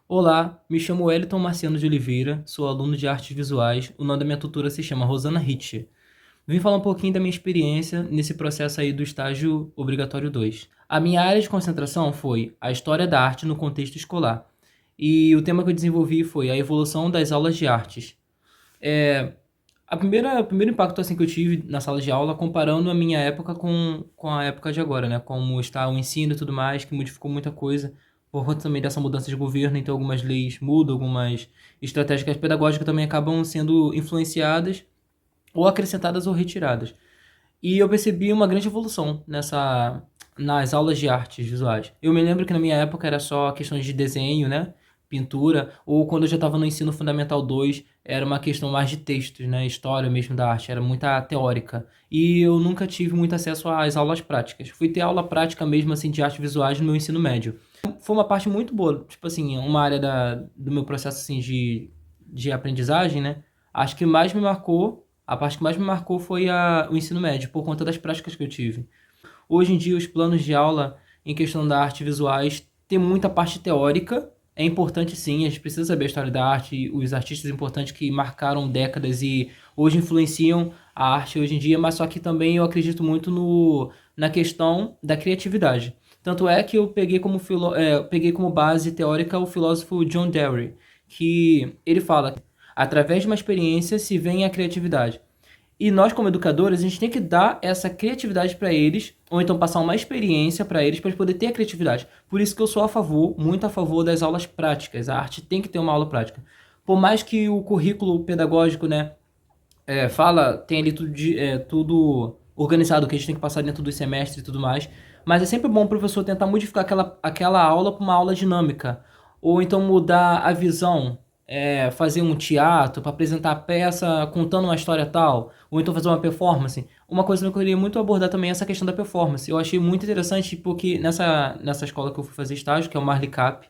Olá, me chamo Wellington Marciano de Oliveira, sou aluno de artes visuais. O nome da minha tutora se chama Rosana Hitcher. Vim falar um pouquinho da minha experiência nesse processo aí do estágio obrigatório 2. A minha área de concentração foi a história da arte no contexto escolar. E o tema que eu desenvolvi foi a evolução das aulas de artes. É, o primeiro impacto assim, que eu tive na sala de aula, comparando a minha época com a época de agora, né? Como está o ensino e tudo mais, que modificou muita coisa, por conta também dessa mudança de governo, então algumas leis mudam, algumas estratégias pedagógicas também acabam sendo influenciadas, ou acrescentadas ou retiradas. E eu percebi uma grande evolução nas aulas de artes visuais. Eu me lembro que na minha época era só questões de desenho, né? Pintura, ou quando eu já estava no ensino fundamental 2 era uma questão mais de textos, né? História mesmo da arte, era muita teórica. E eu nunca tive muito acesso às aulas práticas. Fui ter aula prática mesmo, assim, de artes visuais no meu ensino médio. Foi uma parte muito boa, tipo assim, uma área do meu processo, assim, de aprendizagem, né? Acho que mais me marcou a parte que mais me marcou foi o ensino médio, por conta das práticas que eu tive. Hoje em dia, os planos de aula em questão da arte visuais tem muita parte teórica. É importante sim, a gente precisa saber a história da arte, os artistas importantes que marcaram décadas e hoje influenciam a arte hoje em dia, mas só que também eu acredito muito na questão da criatividade. Tanto é que eu peguei como base teórica o filósofo John Dewey, que ele fala que através de uma experiência se vem a criatividade. E nós, como educadores, a gente tem que dar essa criatividade para eles, ou então passar uma experiência para eles poder ter a criatividade. Por isso que eu sou a favor, muito a favor das aulas práticas. A arte tem que ter uma aula prática. Por mais que o currículo pedagógico, né, tem ali tudo organizado, que a gente tem que passar dentro do semestre e tudo mais, mas é sempre bom o professor tentar modificar aquela aula para uma aula dinâmica, ou então mudar a visão, fazer um teatro para apresentar a peça contando uma história tal, ou então fazer uma performance. Uma coisa que eu queria muito abordar também é essa questão da performance. Eu achei muito interessante porque nessa escola que eu fui fazer estágio, que é o Marley Cap,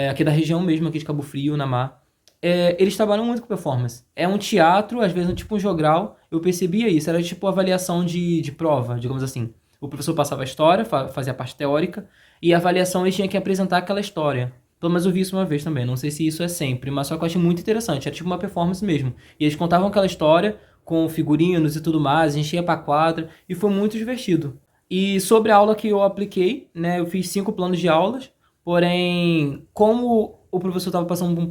aqui da região mesmo, aqui de Cabo Frio, na Mar. Eles trabalham muito com performance. É um teatro, às vezes tipo um jogral. Eu percebia isso, era tipo avaliação de prova, digamos assim. O professor passava a história, fazia a parte teórica, e a avaliação eles tinham que apresentar aquela história. Pelo menos eu vi isso uma vez também, não sei se isso é sempre, mas só que eu achei muito interessante, era tipo uma performance mesmo. E eles contavam aquela história com figurinos e tudo mais, a gente ia pra quadra, e foi muito divertido. E sobre a aula que eu apliquei, né, eu fiz 5 planos de aulas. Porém, como o professor estava passando por um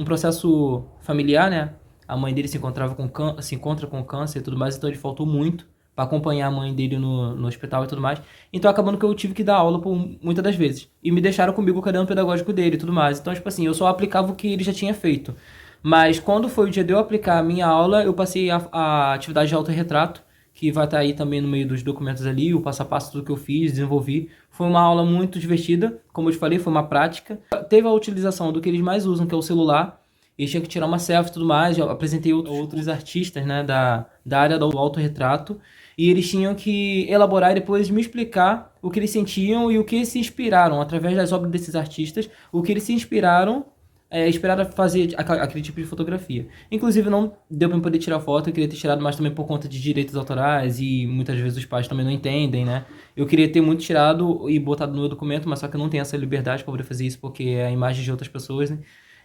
processo familiar, né? A mãe dele se encontra com câncer e tudo mais, então ele faltou muito para acompanhar a mãe dele no hospital e tudo mais. Então acabando que eu tive que dar aula por muitas das vezes. E me deixaram comigo o caderno pedagógico dele e tudo mais. Então, tipo assim, eu só aplicava o que ele já tinha feito. Mas quando foi o dia de eu aplicar a minha aula, eu passei a atividade de autorretrato, que vai estar aí também no meio dos documentos ali, o passo a passo do que eu fiz, desenvolvi. Foi uma aula muito divertida, como eu te falei, foi uma prática. Teve a utilização do que eles mais usam, que é o celular. Eles tinham que tirar uma selfie e tudo mais. Eu apresentei outros artistas, né, da área do autorretrato. E eles tinham que elaborar e depois me explicar o que eles sentiam e o que eles se inspiraram, através das obras desses artistas, o que eles se inspiraram a fazer aquele tipo de fotografia. Inclusive, não deu pra eu poder tirar foto, eu queria ter tirado mais também por conta de direitos autorais e muitas vezes os pais também não entendem, né? Eu queria ter muito tirado e botado no meu documento, mas só que eu não tenho essa liberdade para poder fazer isso porque é a imagem de outras pessoas, né?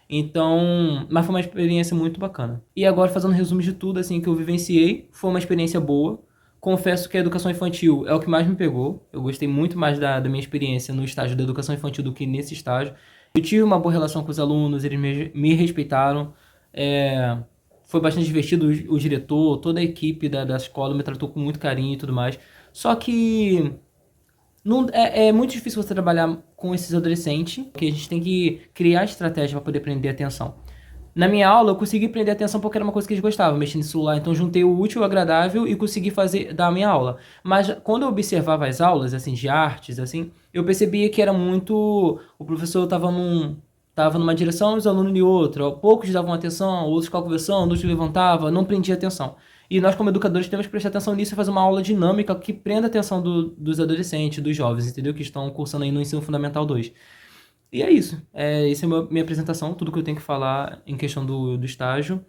Então, mas foi uma experiência muito bacana. E agora, fazendo um resumo de tudo assim que eu vivenciei, foi uma experiência boa. Confesso que a educação infantil é o que mais me pegou. Eu gostei muito mais da minha experiência no estágio da educação infantil do que nesse estágio. Eu tive uma boa relação com os alunos, eles me respeitaram. É, foi bastante divertido, o diretor, toda a equipe da escola me tratou com muito carinho e tudo mais. Só que não, é muito difícil você trabalhar com esses adolescentes, porque a gente tem que criar estratégia para poder prender a atenção. Na minha aula, eu consegui prender a atenção porque era uma coisa que eles gostavam, mexer no celular. Então, juntei o útil ao agradável e consegui dar a minha aula. Mas, quando eu observava as aulas, assim, de artes, assim, eu percebia que era muito... O professor tava numa direção e os alunos em outra. Poucos davam atenção, outros ficavam conversando, outros levantavam, não prendia atenção. E nós, como educadores, temos que prestar atenção nisso e fazer uma aula dinâmica que prenda a atenção dos adolescentes, dos jovens, entendeu? Que estão cursando aí no Ensino Fundamental 2. E é isso. Essa é a minha apresentação, tudo que eu tenho que falar em questão do estágio.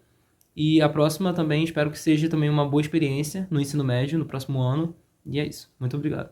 E a próxima também, espero que seja também uma boa experiência no ensino médio, no próximo ano. E é isso. Muito obrigado.